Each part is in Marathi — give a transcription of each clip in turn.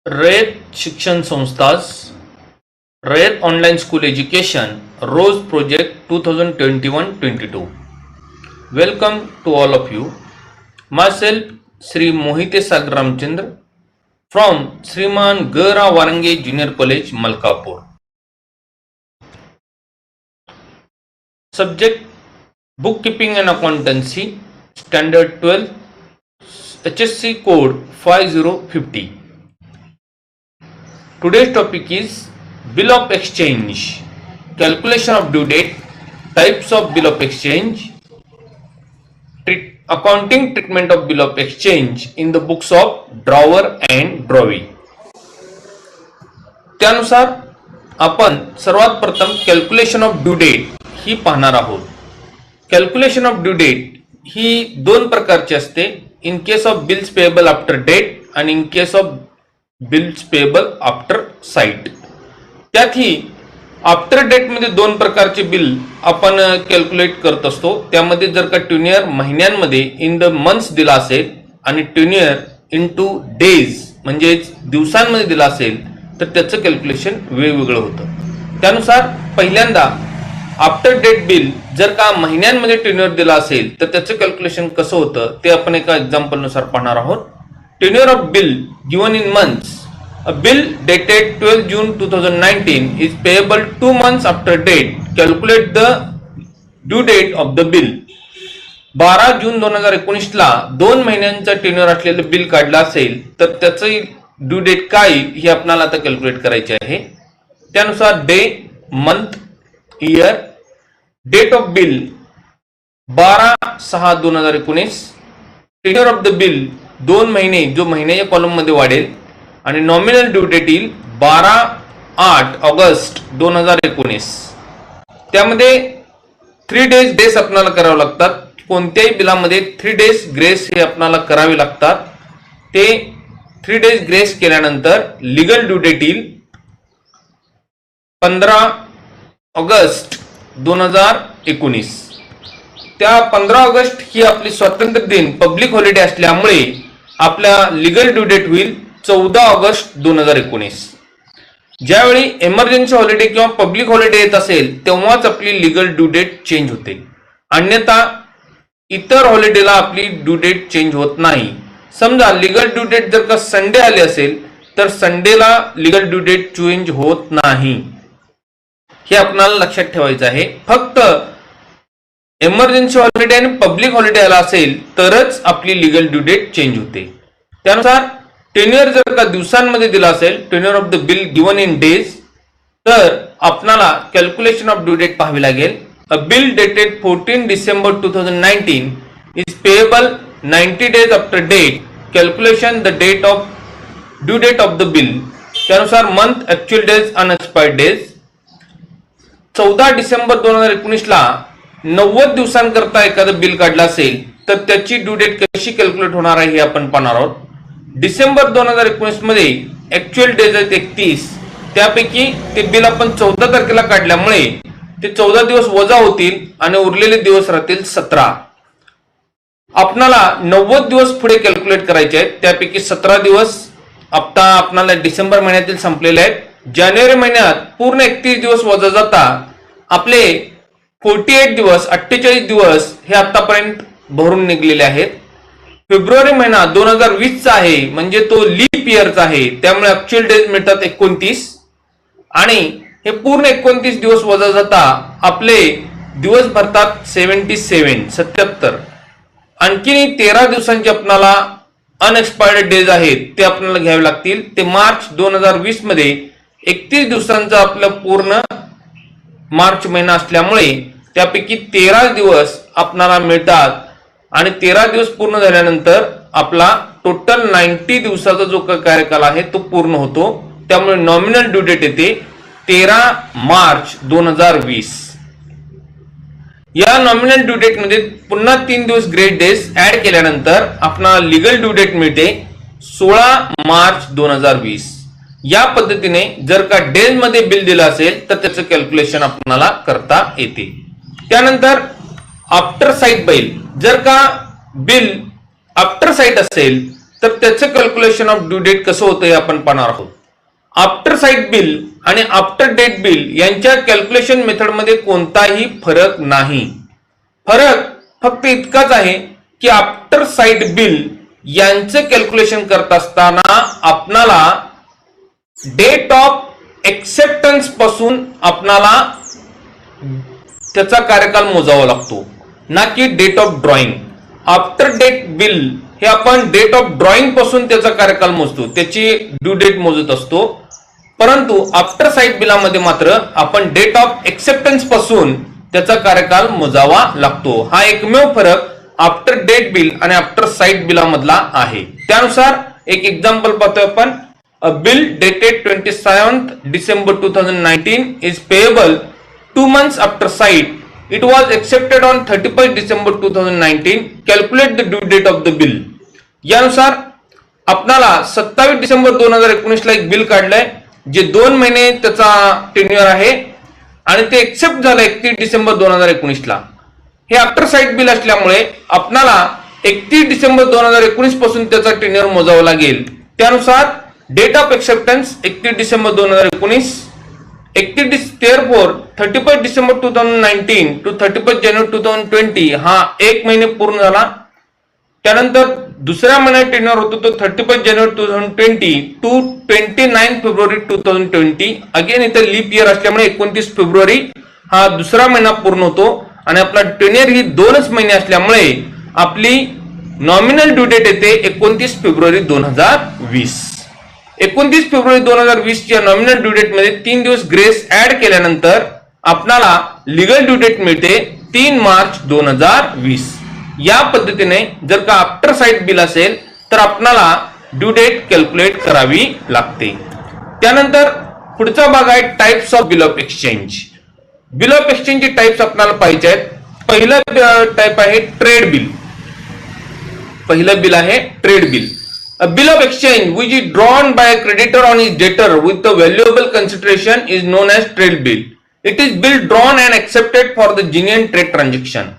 रयत शिक्षण संस्थास रयत online school education rose project 2021-22. Welcome to all of you. Myself Sri Mohite Sagar Ramchandra from Sriman Gara Warange Junior College Malkapur. Subject Bookkeeping and Accountancy, Standard 12, HSC code 5050. Today's topic is Bill of Exchange, calculation of due date, types of bill of exchange, accounting treatment of bill of exchange in the books of drawer and drawee. त्यानुसार आपण सर्वात प्रथम कॅल्क्युलेशन ऑफ ड्यू डेट ही पाहणार आहोत. कॅल्क्युलेशन ऑफ ड्यू डेट ही दोन प्रकारची असते, in case of bills payable after date आणि in case of bills payable after sight. त्यात ही आफ्टर डेट मध्ये दोन प्रकारचे बिल आपण कॅल्क्युलेट करत असतो. त्यामध्ये जर का ट्युनियर महिन्यांमध्ये इन द मंथ्स दिला असेल आणि ट्युनियर इनटू डेज म्हणजे दिवसांमध्ये दिला असेल तर त्याचं कॅल्क्युलेशन वेगवेगळं होतं. त्यानुसार पहिल्यांदा आफ्टर डेट बिल जर का महिन्यांमध्ये ट्युनियर दिला असेल तर त्याचं कॅल्क्युलेशन कसं होतं ते आपण एका एक्झाम्पल नुसार पाहणार आहोत. Tenure of bill given in months. A bill dated 12 June 2019 is payable 2 months after date. Calculate the due date of the bill. 12 जून 2019 ला 2 महिन्यांचा टेन्युअर असलेलं बिल काढलं असेल तर त्याचं ड्यू डेट काय हे आपल्याला आता कॅल्क्युलेट करायचे आहे. त्यानुसार day, month, year, date of bill 12/6/2019, tenure of the bill 2 महिने जो महिन्याच्या कॉलम मध्ये वाढेल आणि नॉमिनल ड्यू डेट येईल 12/8 ऑगस्ट 2019. त्यामध्ये 3 डेज ग्रेस आपल्याला करावे लागतात. कोणत्याही बिलामध्ये 3 डेज ग्रेस हे आपल्याला करावे लागतात. ते 3 डेज ग्रेस केल्यानंतर लीगल ड्यू डेट येईल 15 ऑगस्ट 2019. त्या 15 ऑगस्ट ही आपली स्वातंत्र्य दिन पब्लिक हॉलिडे असल्यामुळे आपल्या लीगल ड्यू डेट होईल 14 ऑगस्ट 2019. ज्यावेळी इमर्जन्सी हॉलिडे किंवा पब्लिक हॉलिडे येत असेल तेव्हाच आपली लीगल ड्यू डेट चेंज होते, अन्यथा इतर हॉलिडेला आपली ड्यू डेट चेंज होत नाही. समजा लीगल ड्यू डेट जर का संडे आले असेल तर संडेला लीगल ड्यू डेट चेंज होत नाही, हे आपल्याला लक्षात ठेवायचं आहे. फक्त इमर्जन्सी हॉलिडे आणि पब्लिक हॉलिडे आला असेल तरच आपली लीगल ड्यू डेट चेंज होते. त्यानुसार टेन्युअर जर का दिवसांमध्ये दिला असेल, tenure of the bill given in days, तर आपल्याला कॅल्क्युलेशन ऑफ ड्यू डेट पाहावी लागेल. A bill dated 14 December 2019 is payable 90 days after date. Calculation the date of due date of the bill. त्यानुसार month, actual days, unexpired days. 14 December 2019 ला 90 दिवसांकरता एखादं बिल काढलं असेल तर त्याची ड्यू डेट कशी कॅल्क्युलेट होणार आहे हे आपण पाहणार आहोत. डिसेंबर 2019 मध्ये ऍक्च्युअल डेज आहेत 31, त्यापैकी ते बिल आपण 14 तारखेला काढल्यामुळे ते 14 दिवस वजा होतील आणि उरलेले दिवस राहतील 17. आपणाला 90 दिवस पुढे कॅल्क्युलेट करायचे आहेत, त्यापैकी 17 दिवस आता आपल्याला डिसेंबर महिन्यातील संपलेले आहेत. जानेवारी महिन्यात पूर्ण 31 दिवस वजा जाता आपले 48 दिवस 48 दिवस हे आतापर्यंत भरून निघलेले आहेत. फेब्रुवारी महिना 2020 चा आहे म्हणजे तो लीप इयरचा आहे, त्यामुळे ऍक्च्युअल डेज मिळतात 29 आणि हे पूर्ण 29 दिवस वजा जाता आपले दिवस भरतात 77. आणखी 13 दिवसांचे आपल्याला अनएक्सपायर्ड डेज आहेत ते आपल्याला घ्यावे लागतील. ते मार्च 2020 मध्ये 31 दिवसांचा आपला पूर्ण मार्च महिना असल्यामुळे त्यापैकी 13 दिवस आपल्याला मिळतात आणि 13 दिवस पूर्ण झाल्यानंतर आपला टोटल 90 दिवसाचा जो कार्यकाल आहे तो पूर्ण होतो. त्यामुळे नॉमिनल ड्यू डेट येते 13 मार्च 2020. या नॉमिनल ड्यू डेट मध्ये पुन्हा 3 दिवस ग्रेट डेज ऍड केल्यानंतर आपल्याला लीगल ड्यू डेट मिळते 16 मार्च 2020. या पद्धतीने जर का डेज मध्ये बिल दिलं असेल तर त्याचं कॅल्क्युलेशन आपल्याला करता येते. त्यानंतर आफ्टर साइट बिल, जर का बिल आफ्टर साइट असेल तर त्याचं कॅल्क्युलेशन ऑफ ड्यू डेट कसं होतं हे आपण पाहणार आहोत. आफ्टर साइट बिल आणि आफ्टर डेट बिल यांच्या कॅल्क्युलेशन मेथडमध्ये कोणताही फरक नाही. फरक फक्त इतकाच आहे की आफ्टर साइट बिल यांचं कॅल्क्युलेशन करत असताना आपणाला डेट ऑफ एक्सेप्टन्स पासून आपणाला त्याचा कार्यकाल मोजावा लागतो, ना की date of drawing. After date bill हे आपण डेट ऑफ ड्रॉइंग पासून त्याचा कार्यकाल मोजतो, त्याची ड्यू डेट मोजत असतो. परंतु आफ्टर साइट बिलामध्ये मात्र आपण डेट ऑफ एक्सेप्टन्स पासून त्याचा कार्यकाल मोजावा लागतो. हा एकमेव फरक आफ्टर डेट बिल आणि आफ्टर साइट बिलामधला आहे. त्यानुसार एक एक्झाम्पल पाहतोय आपण. अ bill dated 27th December 2019 is payable 2 months after sight. It was accepted on 31st December 2019. Calculate the due date of the bill. यानुसार आपणाला 27 डिसेंबर 2019 ला एक बिल काढलंय जे 2 महिने त्याचा टेन्युअर आहे आणि ते एक्सेप्ट झालं 31 डिसेंबर 2019 ला. हे आफ्टर साइट बिल असल्यामुळे आपणाला 31 डिसेंबर 2019 पासून त्याचा टेन्युअर मोजावा लागेल. त्यानुसार डेट ऑफ एक्सेप्टन्स 31 डिसेंबर 2019, 31 डिसेंबर 2019 टू 31 जानेवारी 2020 हा 1 महिने पूर्ण झाला. त्यानंतर दुसऱ्या महिन्यात टेन्युअर होतो तो 31 जानेवारी 2020 टू 29 फेब्रुवारी 2020. अगेन इथे लीप इयर असल्यामुळे 29 फेब्रुवारी हा दुसरा महिना पूर्ण होतो आणि आपला टेन्युअर ही 2च महिने असल्यामुळे आपली नॉमिनल ड्यू डेट येते 29 फेब्रुवारी 2020. 29 फेब्रुवारी 2020 च्या नॉमिनल ड्यू डेट मध्ये 3 दिवस ग्रेस ऍड केल्यानंतर आपल्याला लीगल ड्यू डेट मिळते 3 मार्च 2020. या पद्धतीने जर का आफ्टर साइट बिल असेल तर आपल्याला ड्यू डेट कॅल्क्युलेट करावी लागते. त्यानंतर पुढचा भाग आहे types of bill of exchange. Bill of एक्सचेंजचे टाइप्स आपल्याला पाहिजे आहेत. पहिलं टाइप आहे ट्रेड बिल. पहिलं बिल आहे trade bill. A bill of exchange which is drawn by a creditor on his debtor with the valuable consideration is known as trade bill. It is bill drawn and accepted for the genuine trade transaction.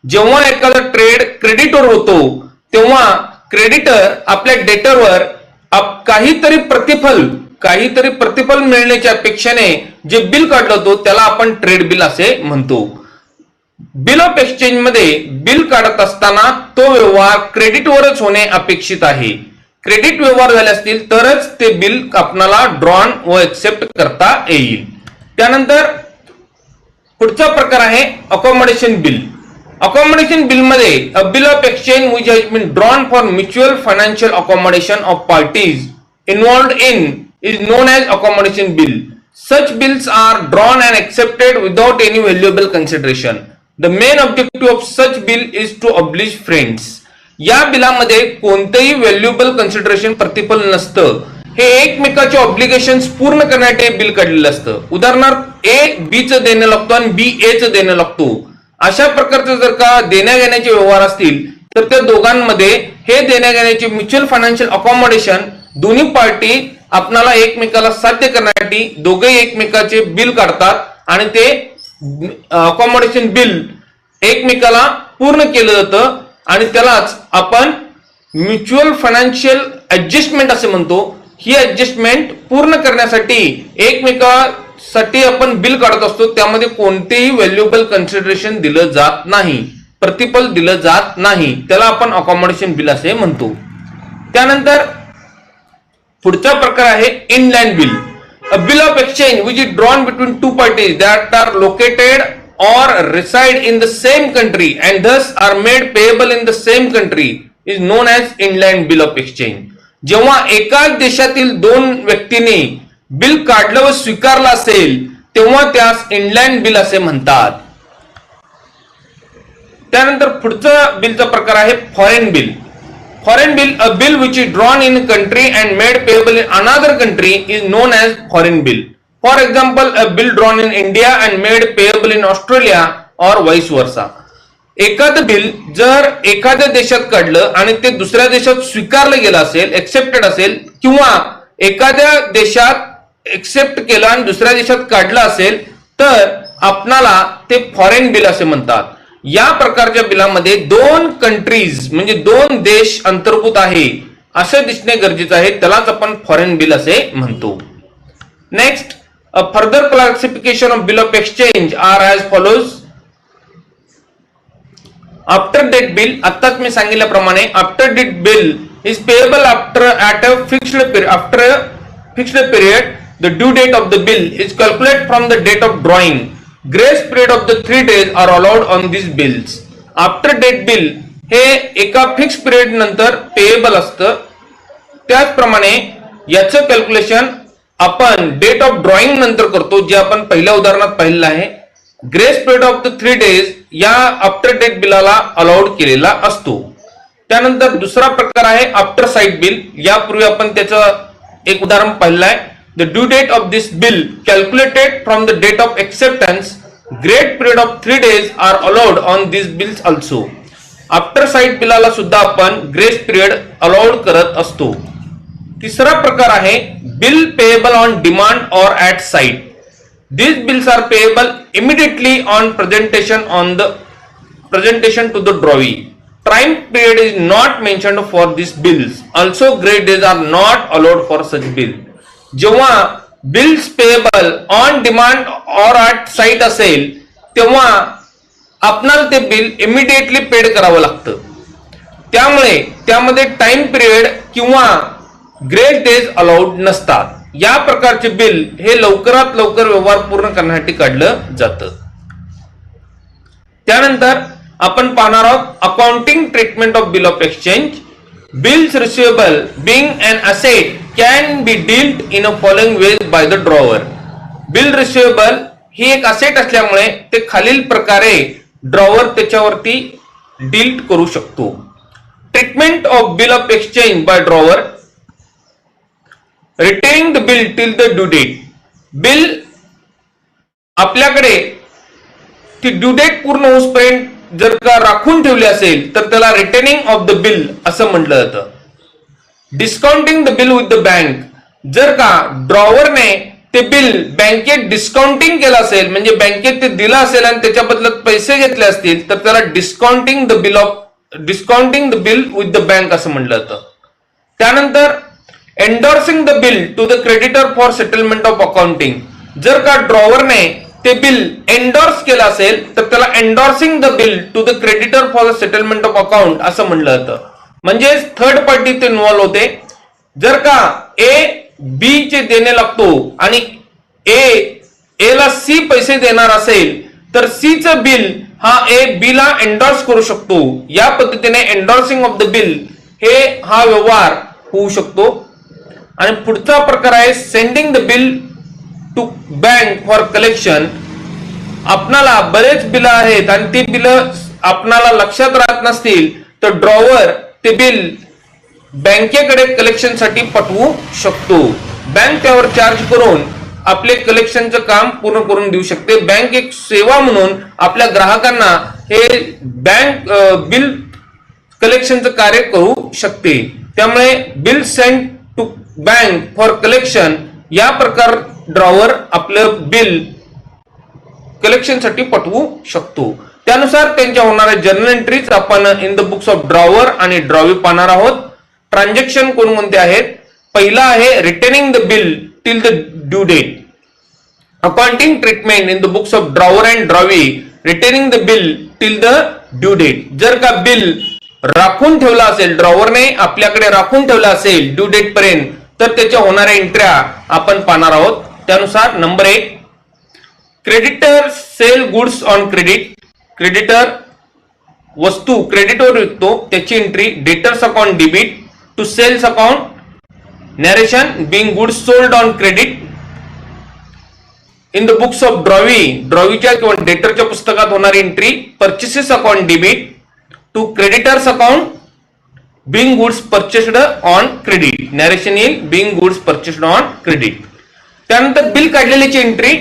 जेव्हा एखादा ट्रेड क्रेडिटर होतो तेव्हा क्रेडिटर आपल्या डेटरवर काहीतरी प्रतिफल मिळण्याच्या अपेक्षेने जे बिल काढलं होतं त्याला आपण ट्रेड बिल असे म्हणतो. बिल ऑफ एक्सचेंज मध्ये बिल काढत असताना तो व्यवहार क्रेडिटवरच होणे अपेक्षित आहे. क्रेडिट व्यवहार झाले असतील तरच ते बिल आपल्याला ड्रॉन व एक्सेप्ट करता येईल. त्यानंतर पुढचा प्रकार आहे अकोमोडेशन बिल. अकोमोडेशन बिल मध्ये a bill of exchange which has been drawn for mutual financial accommodation of parties involved in is known as accommodation bill. Such bills are drawn and accepted without any valuable consideration. The main objective of such bill is to oblige friends. या बिलामध्ये कोणतेही व्हॅल्युएबल कन्सिडरेशन प्रतिफल नसतं. हे एकमेकाचे ऑब्लिगेशन्स पूर्ण करण्यासाठी बिल काढलेलं असतं. उदाहरणार्थ ए बी चं देणं लागतो आणि बी ए चं देणं लागतो. अशा प्रकारचे जर का देण्या घेण्याचे व्यवहार असतील तर त्या दोघांमध्ये हे देण्या घेण्याचे म्युच्युअल फायनान्शियल अकोमोडेशन दोन्ही पार्टी आपल्याला एकमेकाला साध्य करण्यासाठी दोघे एकमेकाचे बिल काढतात आणि ते अकोमोडेशन बिल एकमेकाला पूर्ण केलं जातं आणि त्यालाच आपण म्युच्युअल फायनान्शियल ऍडजस्टमेंट असे म्हणतो. ही ऍडजस्टमेंट पूर्ण करण्यासाठी एकमेकासाठी आपण बिल काढत असतो. त्यामध्ये कोणतेही व्हॅल्युएबल कन्सिडरेशन दिलं जात नाही, प्रतिफल दिलं जात नाही. त्याला आपण अकोमोडेशन बिल असे म्हणतो. त्यानंतर पुढचा प्रकार आहे inland bill. A bill of exchange which is drawn between two parties that are located or reside in the same country and thus are made payable in the same country is known as inland bill of exchange. जेव्हा एकाच देशातील दोन व्यक्तींनी बिल काढलं व स्वीकारलं असेल तेव्हा त्यास इनलँड बिल असे म्हणतात. त्यानंतर पुढचा बिलचा प्रकार आहे foreign bill. Foreign bill a bill which is drawn in country and made payable in another country is known as foreign bill. For example, a bill drawn in India and made payable in Australia or vice versa. एखादं बिल जर एखाद्या देशात काढलं आणि ते दुसऱ्या देशात स्वीकारलं गेलं असेल, एक्सेप्टेड असेल, किंवा एखाद्या देशात एक्सेप्ट केलं आणि दुसऱ्या देशात काढलं असेल तर आपणाला ते फॉरेन बिल असे म्हणतात. या प्रकारच्या बिलामध्ये दोन कंट्रीज म्हणजे दोन देश अंतर्भूत आहे. असं दिसणे गरजेचं आहे, त्यालाच आपण फॉरेन बिल असे म्हणतो. Next, a further classification of bill of exchange are as follows. After date bill, आत्ताच मी सांगितल्याप्रमाणे after date bill is payable after at a fixed period. The due date of the bill is calculated from the date of drawing. Grace period of the 3 days are allowed on these bills. After date bill हे एका फिक्स पिरियड नंतर पेएबल असतं. त्याचप्रमाणे याचं कॅल्क्युलेशन आपण डेट ऑफ ड्रॉइंग नंतर करतो, जे आपण पहिल्या उदाहरणात पाहिलेलं आहे. Grace period of the 3 days या आफ्टर डेट बिलाला अलाउड केलेला असतो. त्यानंतर दुसरा प्रकार आहे आफ्टर साइट बिल. यापूर्वी आपण त्याचं एक उदाहरण पाहिलं आहे. The due date of this bill calculated from the date of acceptance. Grace period of 3 days are allowed on these bills also. After sight बिलाला सुद्धा आपण ग्रेस पिरियड अलाउड करत असतो. तिसरा प्रकार आहे बिल पेएबल ऑन डिमांड और at site. These bills are payable immediately on presentation to the drawee. Time period is not mentioned for these bills. Also, grace days are not allowed for such bill. जेव्हा बिल्स पेएबल ऑन डिमांड और ॲट साइट असेल तेव्हा आपणाला ते बिल इमिडिएटली पेड करावं लागतं. त्यामुळे त्यामध्ये टाइम पिरियड किंवा ग्रेस डेज अलाउड नसतात. या प्रकारचे बिल हे लवकरात लवकर व्यवहार पूर्ण करण्यासाठी काढलं जातं. त्यानंतर आपण पाहणार आहोत accounting treatment of bill of exchange. Bills receivable being an asset can be dealt in a following ways by the drawer. Bill receivable ही एक असेट असल्यामुळे ते खालील प्रकारे ड्रॉवर त्याच्यावरती डील करू शकतो. Treatment of bill of exchange by drawer. Retaining the bill till the due date. Bill आपल्याकडे ती ड्यू डेट पूर्ण होईपर्यंत जर का राखून ठेवले असेल तर त्याला रिटेनिंग ऑफ द बिल असं म्हटलं जातं. Discounting the bill with the bank. जर का ड्रॉवरने ते बिल बँकेत डिस्काउंटिंग केलं असेल, म्हणजे बँकेत ते दिलं असेल आणि त्याच्या बदल्यात पैसे घेतले असतील, तर त्याला discounting the bill with the bank असं म्हटलं जातं. त्यानंतर endorsing the bill to the creditor for settlement of accounting. जर का ड्रॉवरने ते बिल एन्डॉर्स केलं असेल तर त्याला endorsing the bill to the creditor for the settlement of account असं म्हटलं जातं. म्हणजे थर्ड पार्टी ते इन्व्हॉल्व होते. जर का ए बी चे देणे लागतो आणि ए ला सी पैसे देणार असेल तर सी चं बिल हा ए बी ला एन्डॉर्स करू शकतो. या पद्धतीने एन्डॉर्सिंग ऑफ द बिल हा व्यवहार होऊ शकतो. आणि पुढचा प्रकार आहे sending the bill to bank for collection. आपणाला बरेच बिल आहेत आणि ती बिल आपणाला लक्षात राहत नसतील तर ड्रॉवर ते बिल बँकेकडे कलेक्शन साठी पाठवू शकतो. बँक त्यावर चार्ज करून आपले कलेक्शनचं काम पूर्ण करून देऊ शकते. बँक एक सेवा म्हणून आपल्या ग्राहकांना हे बँक बिल कलेक्शनचं कार्य करू शकते. त्यामुळे bill send to bank for collection या प्रकार ड्रॉवर आपलं बिल कलेक्शन साठी पाठवू शकतो. त्यानुसार त्यांच्या होणाऱ्या जर्नल एंट्रीज आपण in the books of drawer आणि ड्रॉवी पाहणार आहोत. ट्रान्झॅक्शन कोणकोणते आहेत? पहिला आहे retaining the bill till the due date. Accounting treatment in the books of drawer and drawee. Retaining the bill till the due date. जर का बिल राखून ठेवला असेल, ड्रॉवरने आपल्याकडे राखून ठेवला असेल ड्यू डेट पर्यंत, तर त्याच्या होणाऱ्या एंट्र्या आपण पाहणार आहोत. त्यानुसार number 1, creditor sell goods on credit. Creditor वस्तू क्रेडिटवर विकतो त्याची entry. Debtors account debit to sales account narration being goods sold on credit. In the books of drawee, ड्रॉवीच्या किंवा डेटरच्या पुस्तकात होणारी entry purchases account debit to creditors account being goods purchased on credit. Narration in being goods purchased on credit. त्यानंतर बिल काढलेल्याची entry.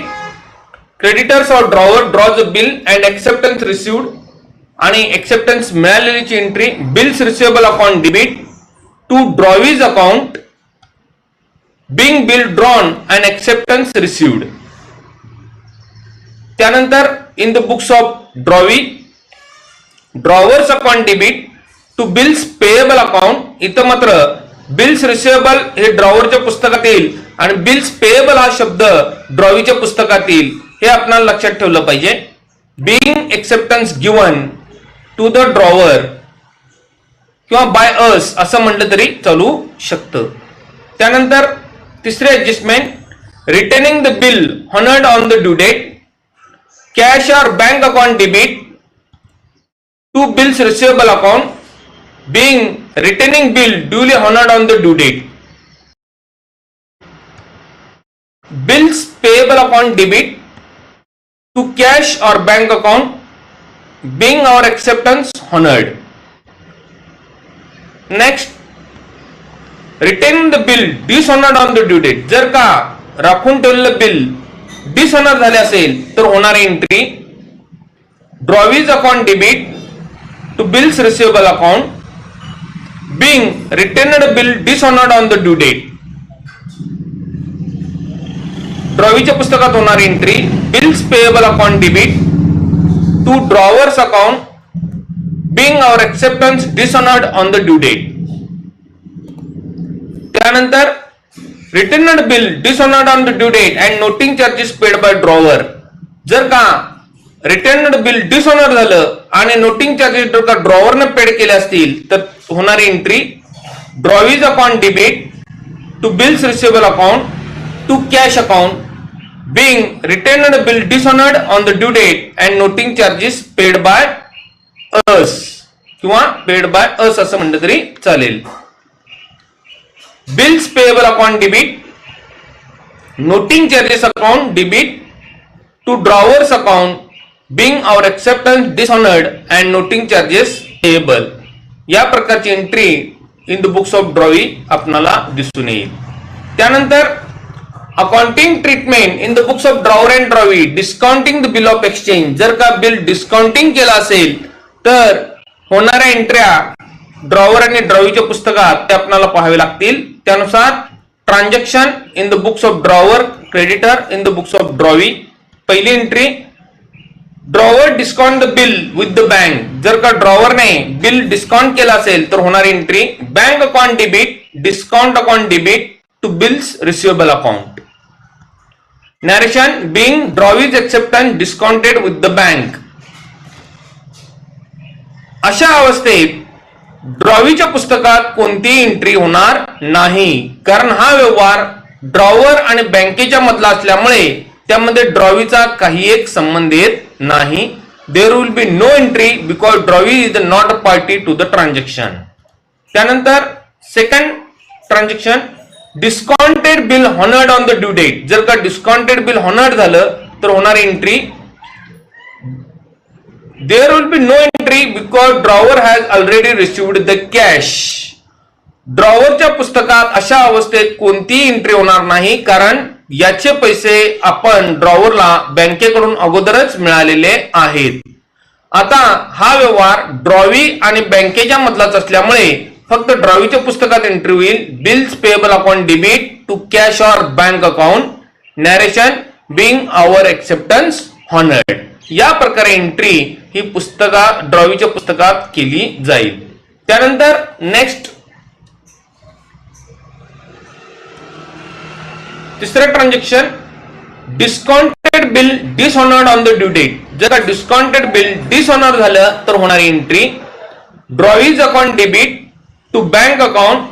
Creditors or drawer draws a bill and acceptance received. आणि एक्सेप्टन्स मिळालेलीची entry bills receivable account debit to drawee's account being bill drawn and acceptance received. त्यानंतर in the books of drawee drawer's account debit to bills payable account. इथं मात्र बिल्स रिसिवेबल हे ड्रॉवरच्या पुस्तकात येईल आणि बिल्स पेएबल हा शब्द ड्रॉवीच्या पुस्तकात येईल, हे आपल्याला लक्षात ठेवलं पाहिजे. Being acceptance given to the drawer किंवा बाय अस असं म्हटलं तरी चालू शकतं. त्यानंतर तिसरे adjustment, retaining the bill honoured on the due date, cash और bank account debit to bills receivable account, being retaining bill duly honored on the due date. Bills payable upon debit to cash or bank account being our acceptance honored. Next, retaining the bill dishonored on the due date. जर का राखून ठेवलेलं बिल डिसऑनर झाले असेल तर होणारी entry drawee's account debit to bills receivable account being retained bill dishonored on the due date. ड्रॉवीच्या पुस्तकात होणारी entry bills payable account debit to drawer's account being our acceptance dishonored on the due date. त्यानंतर retained bill dishonored on the due date and noting charges paid by drawer. जर का रिटेन्ड बिल डिसऑनर झालं आणि नोटिंग चार्जेस जर का ड्रॉवरने पेड केले असतील तर होणारी entry drawee's account debit to bills receivable account to cash account being retained bill dishonoured on the due date and noting charges paid by us किंवा पेड बाय अस असं म्हणलं तरी चालेल. Bills payable account debit, noting charges account debit to drawer's account being our acceptance dishonored and noting charges payable. या प्रकारची entry in the books of drawee आपल्याला दिसून येईल. त्यानंतर accounting treatment in the books of drawer and drawee, discounting the bill of exchange. जर का बिल डिस्काउंटिंग केलं असेल तर होणाऱ्या एंट्र्या ड्रॉवर आणि ड्रॉवीच्या पुस्तकात ते आपल्याला पाहावे लागतील. त्यानुसार transaction in the books of drawer, creditor in the books of drawee. पहिली entry drawer discount the bill with the bank. जर का ड्रॉवरने बिल डिस्काउंट केलं असेल तर होणारी entry bank account debit, discount account debit to bills receivable account. Narration being drawee's acceptance discounted with the bank. अशा अवस्थेत ड्रॉवीच्या पुस्तकात कोणतीही एंट्री होणार नाही, कारण हा व्यवहार ड्रॉवर आणि बँकेच्या मधला असल्यामुळे त्यामध्ये ड्रॉवीचा काही एक संबंध येत नाही. There will be no entry because drawee is not a party to the transaction. त्यानंतर second transaction, discounted bill honoured on the due date. जर का डिस्काउंटेड बिल हॉनर्ड झालं तर होणारी entry there will be no entry because drawer has already received the cash. ड्रॉवरच्या पुस्तकात अशा अवस्थेत कोणतीही एंट्री होणार नाही, कारण याचे पैसे आपण ड्रॉवरला बँकेकडून अगोदरच मिळालेले आहेत. आता हा व्यवहार ड्रॉवी आणि बँकेच्या मधलाच असल्यामुळे फक्त ड्रॉवीच्या पुस्तकात एंट्री होईल bills payable account debit to cash और bank account, narration being our acceptance honoured. या प्रकारे एंट्री ही ड्रॉवीच्या पुस्तकात केली जाईल. त्यानंतर नेक्स्ट तिसरं transaction, discounted bill dishonoured on the due date. जर का डिस्काउंटेड बिल डिसऑनर झालं तर होणारी entry drawee's account debit to bank account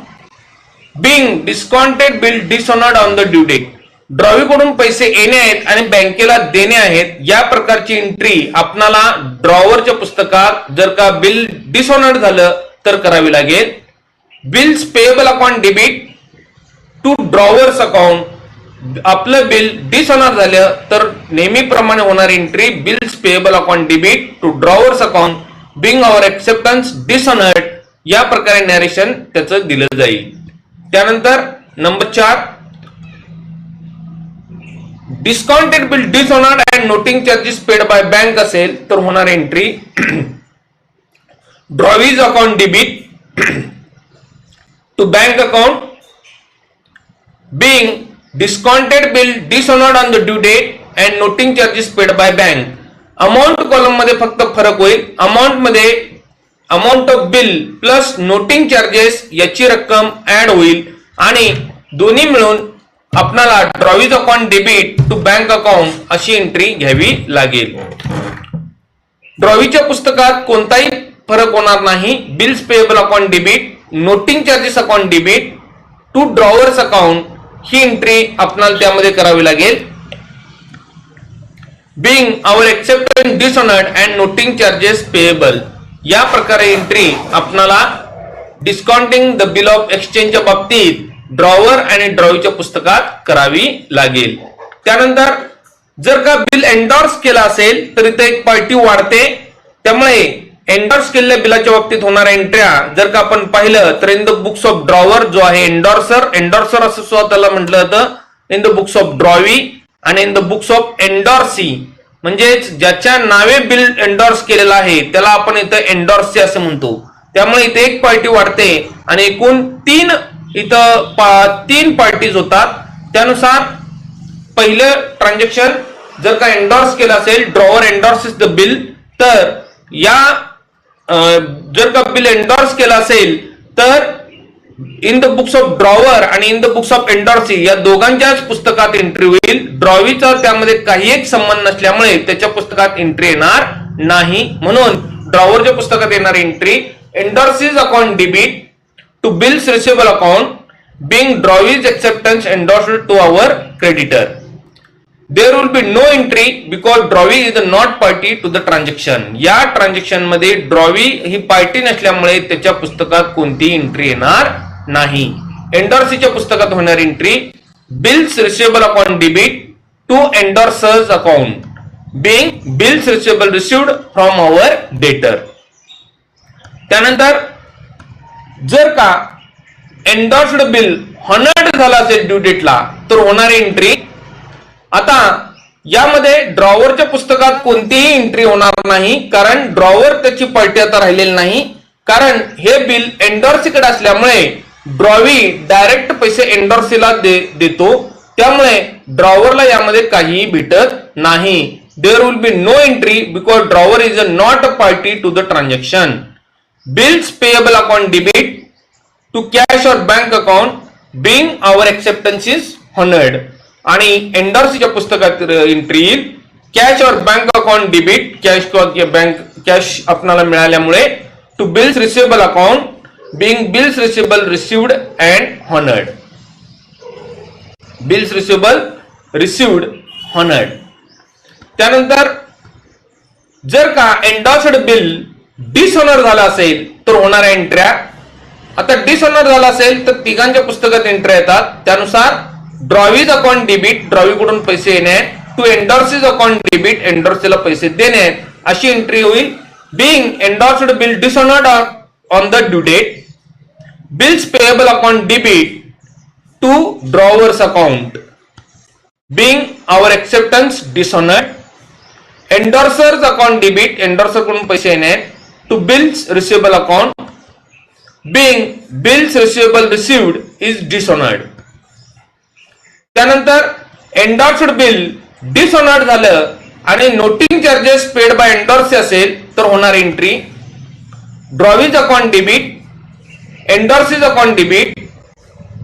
being discounted bill dishonoured on the due date. ड्रॉवीकडून पैसे येणे आहेत आणि बँकेला देणे आहेत. या प्रकारची एंट्री आपणाला ड्रॉवरच्या पुस्तकात जर का बिल डिसऑनर्ड झालं तर करावी लागेल. Bills payable account debit to drawer's account. आपलं बिल डिसऑनर झालं तर नेहमीप्रमाणे होणारी entry bills payable account debit to drawer's account being our acceptance dishonoured. या प्रकारे नरेशन त्याचं दिलं जाईल. त्यानंतर नंबर 4, discounted bill dishonoured and noting charges paid by bank असेल तर होणारी entry drawee's account debit to bank account being discounted bill dishonored on the due date and noting charges paid by bank. Amount column मध्ये फक्त फरक होईल. अमाऊंट मध्ये amount of bill plus noting charges याची रक्कम ऍड होईल आणि दोन्ही मिळून आपल्याला drawee's account debit to bank account अशी एंट्री घ्यावी लागेल. ड्रॉवीच्या पुस्तकात कोणताही फरक होणार नाही. Bills payable account debit, noting charges account debit to drawer's account ही एंट्री आपल्याला त्यामध्ये करावी लागेल. Being our acceptance dishonoured and noting charges payable या प्रकारे एंट्री आपल्याला डिस्काउंटिंग द बिल ऑफ एक्सचेंजच्या बाबतीत ड्रॉवर आणि ड्रॉवीच्या पुस्तकात करावी लागेल. त्यानंतर जर का बिल एंडॉर्स केला असेल तर इथे एक पार्टी वाढते. त्यामुळे एंडॉर्स केलेल्या बिलाच्या बाबतीत होणाऱ्या एंट्र्या जर का आपण पाहिलं तर in the books of drawer जो आहे एंडॉर्सर असं सुद्धा त्याला म्हटलं जातं. In the books of drawee आणि इन द बुक्स ऑफ एंडॉर्सी म्हणजेच ज्याच्या नावे बिल एंडॉर्स केलेलं आहे त्याला आपण इथं एंडॉर्सी असं म्हणतो. त्यामुळे इथे एक पार्टी वाढते आणि एकूण तीन पार्टीज होतात. त्यानुसार पहिलं ट्रान्झॅक्शन जर का एंडॉर्स केलं असेल ड्रॉवर एंडॉर्सेस द बिल तर या जर का बिल एंडॉर्स केलं असेल तर in the books of drawer आणि इन द बुक्स ऑफ एंडॉर्सी या दोघांच्याच पुस्तकात एंट्री होईल. ड्रॉवीचा त्यामध्ये काही एक संबंध नसल्यामुळे त्याच्या पुस्तकात एंट्री येणार नाही. म्हणून ड्रॉवरच्या पुस्तकात येणारी entry endorsee's account debit to bills receivable account being drawings acceptance endorsed to our creditor. There will be no entry because drawee is not party to the transaction. या ट्रान्झॅक्शन मध्ये ड्रॉवी ही पार्टी नसल्यामुळे त्याच्या पुस्तकात कोणतीही एंट्री येणार नाही. एंडॉर्सीच्या पुस्तकात होणारी entry bills receivable account debit to endorser's account being bills receivable received from our debtor. त्यानंतर जर का एंडॉर्स्ड बिल हॉनर्ड झाला असेल ड्यू डेटला तर होणारी एंट्री. आता यामध्ये ड्रॉवरच्या पुस्तकात कोणतीही एंट्री होणार नाही कारण ड्रॉवर त्याची पार्टी आता राहिलेली नाही. कारण हे बिल एंडॉर्सीकडे असल्यामुळे ड्रॉवी डायरेक्ट पैसे एंडॉर्सीला देतो. त्यामुळे ड्रॉवरला यामध्ये काहीही भेटत नाही. There will be no entry because drawer is not a party to the transaction. Bills payable account debit to cash और bank account being our acceptance is honoured आणि एंडॉर्सीच्या पुस्तकात एंट्री येईल कॅश और बँक अकाउंट डेबिट कॅश किंवा बँक कॅश आपल्याला मिळाल्यामुळे to bills receivable account being bills receivable received and honoured. Bills receivable received honoured. त्यानंतर जर का एंडॉर्स्ड बिल डिसऑनर झाला असेल तर होणाऱ्या एंट्र्या. आता डिसऑनर झाला असेल तर तिघांच्या पुस्तकात एंट्री येतात. त्यानुसार ड्रॉवीज अकाउंट डेबिट ड्रॉवीकडून पैसे येणे टू एंडॉर्सीज अकाउंट डेबिट एंडॉर्सीला पैसे देणे अशी एंट्री होईल. Being endorsed bill dishonoured on the due date bills payable account debit to drawer's account being our acceptance dishonoured endorser's account debit एंडॉर्सरकडून पैसे येणे to bills receivable account being bills receivable received is dishonored. त्यानंतर एंडॉर्स्ड बिल डिसऑनर्ड झालं आणि noting charges paid by endorsee असेल तर होणारी entry drawee's account debit endorsee's account debit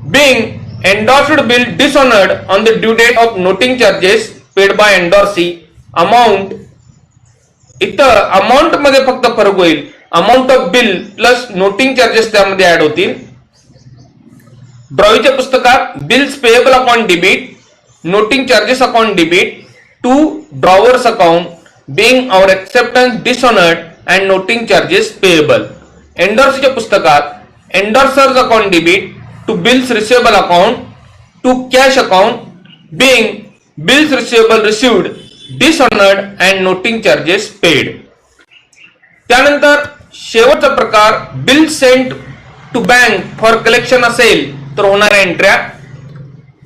being endorsed bill dishonored on the due date of noting charges paid by endorsee amount. इथं अमाऊंट मध्ये फक्त फरक होईल. Amount of bill plus noting charges त्यामध्ये ऍड होतील. ड्रॉवीच्या पुस्तकात bills payable account debit noting charges account debit to drawer's account being our acceptance dishonoured and noting charges payable. एंडॉर्सीच्या पुस्तकात endorser's account debit to bills receivable account to cash account being bills receivable received dishonoured and noting charges paid. त्यानंतर शेवटचा प्रकार bill sent to bank for collection असेल तर होणाऱ्या एंट्र्या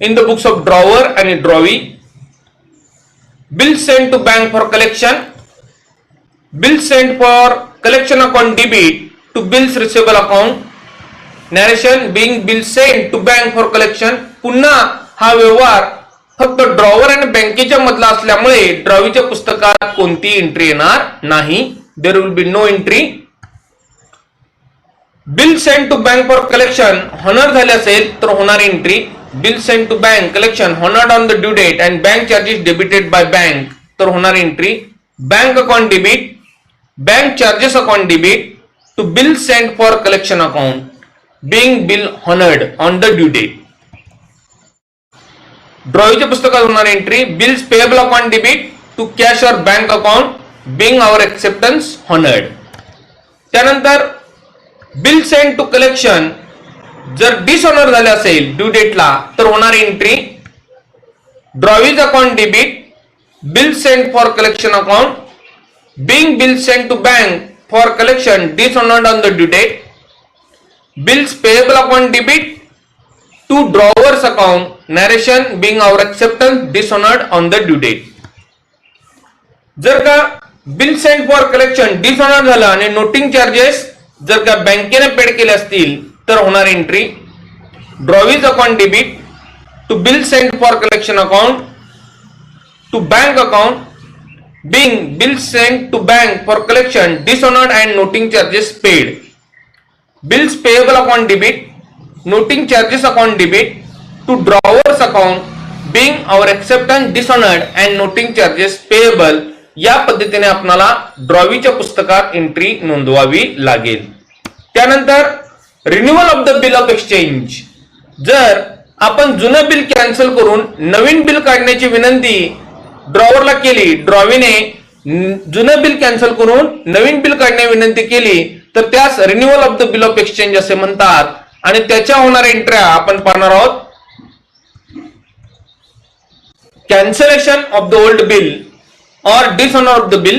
in the books of drawer आणि drawee. Bill sent to bank for collection bill sent for collection account debit to bills receivable account. Narration being bill sent to bank for collection. पुन्हा हा व्यवहार फक्त ड्रॉवर आणि बँकेच्या मधला असल्यामुळे ड्रॉवीच्या पुस्तकात कोणती एंट्री येणार नाही. There will be no entry. Bill send to bank for collection honour झाले असेल तर होणारी entry bill send to bank collection honoured on the due date and bank charges debited by bank तर होणारी entry bank account debit bank charges account debit to bill send for collection account being bill honoured on the due date. ड्रॉईच्या पुस्तकात होणारी entry bills payable account debit to cash और bank account being our acceptance honoured. त्यानंतर बिल सेंड टू कलेक्शन जर डिसऑनर झाले असेल ड्यू डेटला तर होणारी entry drawee's account debit bill send for collection account being bill send to bank for collection dishonoured on the due date bills payable account debit to drawer's account narration being our acceptance dishonoured on the due date. जर का bill send for collection dishonour झालं आणि नोटिंग चार्जेस जर का बँकेने पेड केले असतील तर होणारी entry drawee's account debit to bill send for collection account to bank account being bill send to bank for collection dishonoured and noting charges paid bills payable account debit noting charges account debit to drawer's account being our acceptance dishonoured and noting charges payable. या पद्धतीने आपल्याला ड्रॉवीच्या पुस्तकात एंट्री नोंदवावी लागेल. त्यानंतर renewal of the bill of exchange जर आपण जुनं बिल कॅन्सल करून नवीन बिल काढण्याची विनंती ड्रॉवरला केली ड्रॉवीने जुनं बिल कॅन्सल करून नवीन बिल काढण्याची विनंती केली तर त्यास renewal of the bill of exchange असे म्हणतात आणि त्याच्या होणाऱ्या एंट्र्या आपण पाहणार आहोत. Cancellation of the old bill और dishonour of the bill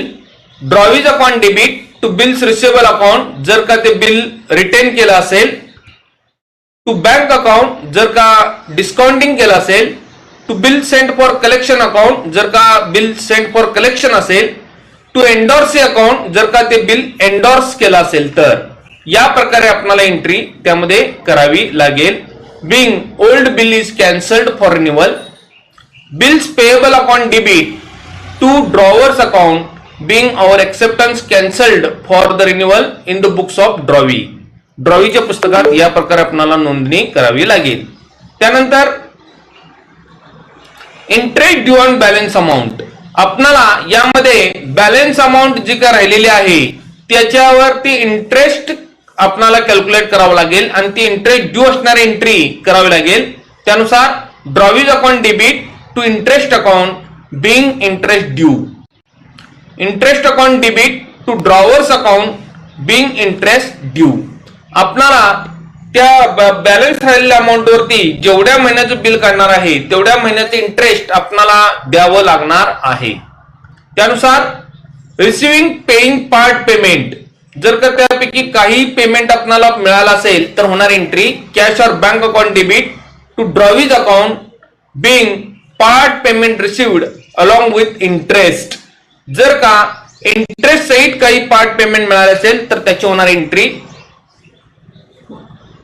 drawee's account debit to bills receivable account जर का ते बिल रिटेन केलं असेल टू बँक अकाउंट जर का डिस्काउंटिंग केलं असेल to bill send for collection account जर का बिल सेंड फॉर कलेक्शन असेल टू एंडोर्स अकाउंट जर का ते बिल एंडोर्स केलं असेल तर या प्रकारे आपल्याला एंट्री त्यामध्ये करावी लागेल. Being old bill is cancelled for renewal bills payable account debit to drawer's account being our acceptance cancelled for the renewal in the books of drawee. ड्रॉवीच्या पुस्तकात या प्रकारे आपल्याला नोंदणी करावी लागेल. त्यानंतर interest due on balance amount आपल्याला यामध्ये बॅलन्स अमाऊंट जी काय राहिलेली आहे त्याच्यावरती इंटरेस्ट आपल्याला कॅल्क्युलेट करावं लागेल आणि ती इंटरेस्ट ड्यू असणारी एंट्री करावी लागेल. त्यानुसार drawee's account debit to interest account being interest due interest account debit to drawer's account being interest due. आपल्याला त्या बॅलन्स राहिलेल्या अमाऊंट वरती जेवढ्या महिन्याचं बिल काढणार आहे तेवढ्या महिन्याचे इंटरेस्ट आपल्याला द्यावं लागणार आहे. त्यानुसार रिसिव्हिंग पेइंग पार्ट पेमेंट जर का त्यापैकी काही पेमेंट आपल्याला मिळालं असेल तर होणार एंट्री कॅश और bank account debit to drawee's account being part payment received along with interest जर का इंटरेस्ट सहित काही पार्ट पेमेंट मिळाले असेल तर त्याची होणार entry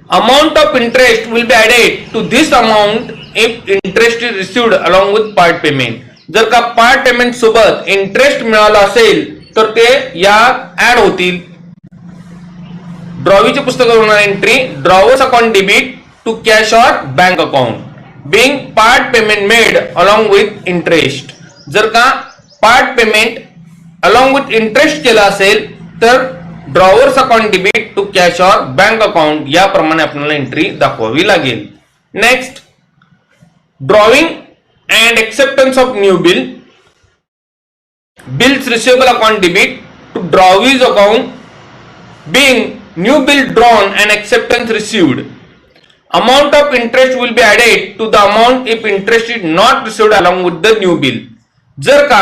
amount of interest will be added to this amount if interest is received along with part payment. जर का पार्ट पेमेंट सोबत इंटरेस्ट मिळाला असेल तर ते या ऍड होतील. ड्रॉवीच्या पुस्तकात होणार entry drawer's account debit to cash और bank account being part payment made along with interest जर का part payment along with interest केला असेल तर drawer's account debit to cash और बँक अकाउंट याप्रमाणे आपल्याला एंट्री दाखवावी लागेल. Next drawing and acceptance of new bill bills receivable account debit to drawee's account being new bill drawn and acceptance received amount of interest will be added to the amount if interest is not received along with the new bill. जर का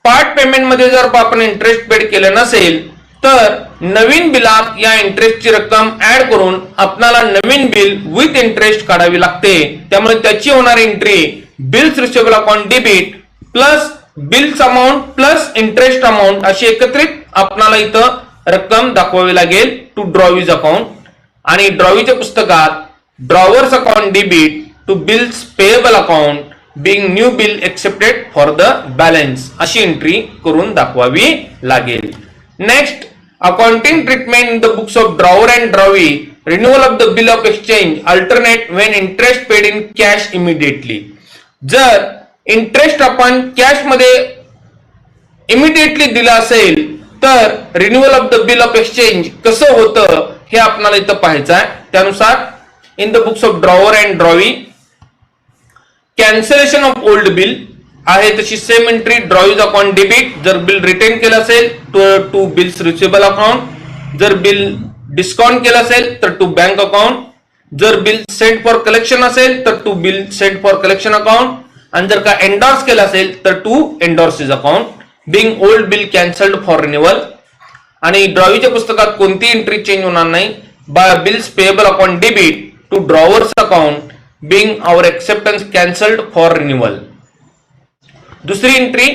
पार्ट पेमेंट मध्ये जर आपण इंटरेस्ट पेड केलं नसेल तर नवीन बिलात या इंटरेस्टची रक्कम ऍड करून आपल्याला नवीन बिल विथ इंटरेस्ट काढावी लागते. त्यामुळे त्याची होणारी entry bills receivable account debit plus bills amount plus interest amount अशी एकत्रित आपल्याला इथं रक्कम दाखवावी लागेल टू ड्रॉवीज अकाउंट. आणि ड्रॉवीच्या पुस्तकात drawer's account debit to bills payable account being new bill accepted for the balance अशी एंट्री करून दाखवावी लागेल. Next accounting treatment in the books of drawer and drawee, renewal of the bill of exchange, alternate when interest paid in cash immediately. जर इंटरेस्ट आपण कॅश मध्ये इमिडिएटली दिला असेल तर renewal of the bill of exchange कसं होतं हे आपल्याला इथं पाहायचं आहे. त्यानुसार in the books of drawer and drawee, cancellation of old bill आहे तशी same entry drawee's account debit जर बिल रिटेन केलं असेल टू बिल्स रिसिवेबल अकाउंट, जर बिल डिस्काउंट केलं असेल तर टू बँक अकाउंट, जर बिल सेंड फॉर कलेक्शन असेल तर to bill send for collection account, आणि जर का एंडॉर्स केलं असेल तर to endorsee's account. Being old bill cancelled for renewal. आणि ड्रॉवीच्या पुस्तकात कोणती एंट्री चेंज होणार नाही. By bills payable account debit to drawer's account being our acceptance cancelled for renewal. दुसरी entry,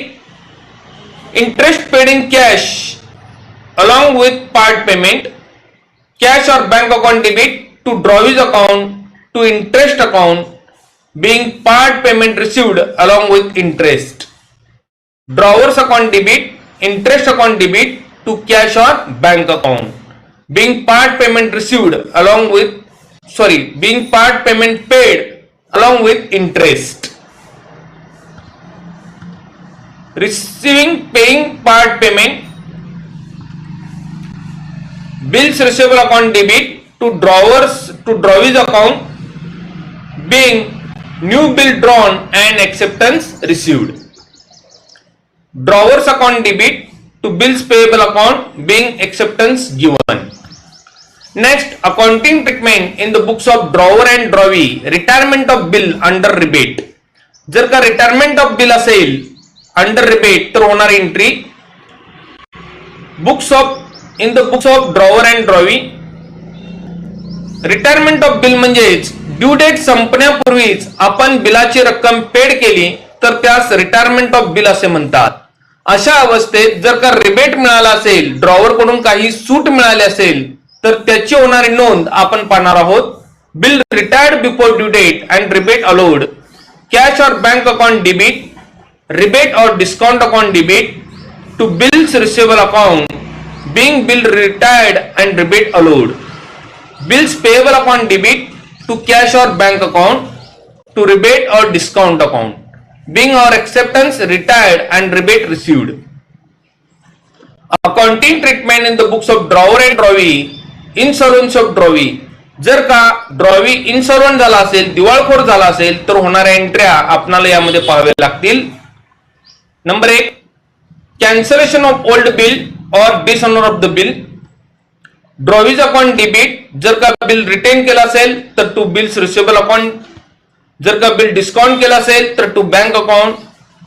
interest paid in cash along with part payment, cash और bank account debit to drawee's account to interest account being part payment received along with interest. Drawers account debit, interest account debit to cash or bank account being part payment received along with being part payment paid along with interest. Receiving paying part payment, bills receivable account debit to drawees account being new bill drawn and acceptance received. Drawers account debit to bills payable account being acceptance given. Next, accounting treatment in the books of drawer and drawee, retirement of bill under rebate. जर का रिटायरमेंट ऑफ बिल असेल अंडर रिबेट तर होणारी entry in the books of drawer and drawee. Retirement of bill म्हणजेच ड्यू डेट संपण्यापूर्वीच आपण बिलाची रक्कम पेड केली तर त्यास रिटायरमेंट ऑफ बिल असे म्हणतात. अशा अवस्थेत जर का रिबेट मिळाला असेल, ड्रॉवर कडून काही सूट मिळाली असेल तर त्याची होणारी नोंद आपण पाहणार आहोत. Bill retired before due date and rebate allowed, cash और bank account debit, rebate or discount account debit to bills receivable account being bill retired and rebate allowed, bills payable account debit to cash or bank account to rebate or discount account being our acceptance retired and rebate received. Accounting treatment in the books of drawer and drawee, insolvency of drawee. जर का ड्रॉवी इन्सॉल्वंट झाला असेल, दिवाळखोर झाला असेल तर होणाऱ्या एंट्र्या आपल्याला यामध्ये पाहाव्या लागतील. Number 1, cancellation of old bill और dishonour of the bill. Drawee's account debit जर का बिल रिटेन केला असेल तर टू बिल्स रिसिवेबल अकाउंट, जर का बिल डिस्काउंट केला असेल तर टू बँक अकाउंट,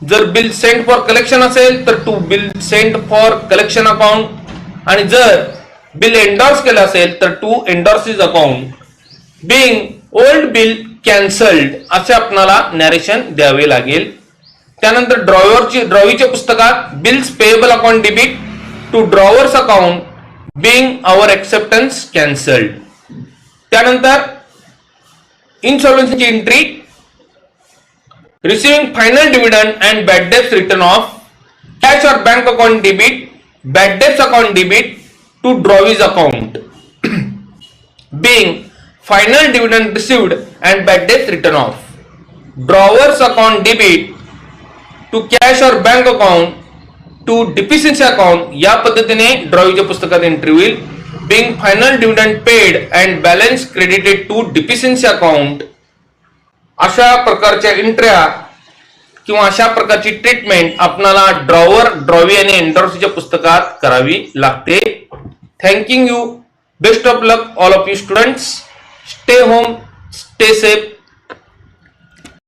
जर बिल सेंड फॉर कलेक्शन असेल तर to bill send for collection account, आणि जर बिल एंडॉर्स केलं असेल तर to endorsee's account. Being old bill cancelled असे आपल्याला नॅरेशन द्यावे लागेल. त्यानंतर ड्रॉवीच्या पुस्तकात bills payable account debit to drawer's account being our acceptance cancelled. त्यानंतर insolvency entry, receiving final dividend and bad debts written off, cash or bank account debit, bad debts account debit to drawees account being final dividend received and bad debts written off, drawers account debit to cash or bank account to deficiency account. या पद्धतीने ड्रॉवीच्या पुस्तकात एंट्री होईल. Being final dividend paid and balance credited to deficiency account. अशा प्रकारच्या एंट्र्या किंवा अशा प्रकारची ट्रीटमेंट आपल्याला ड्रॉवर, ड्रॉवी आणि एंडॉर्सच्या पुस्तकात करावी लागते. Thank you. Best of luck all of you students. Stay home, stay safe.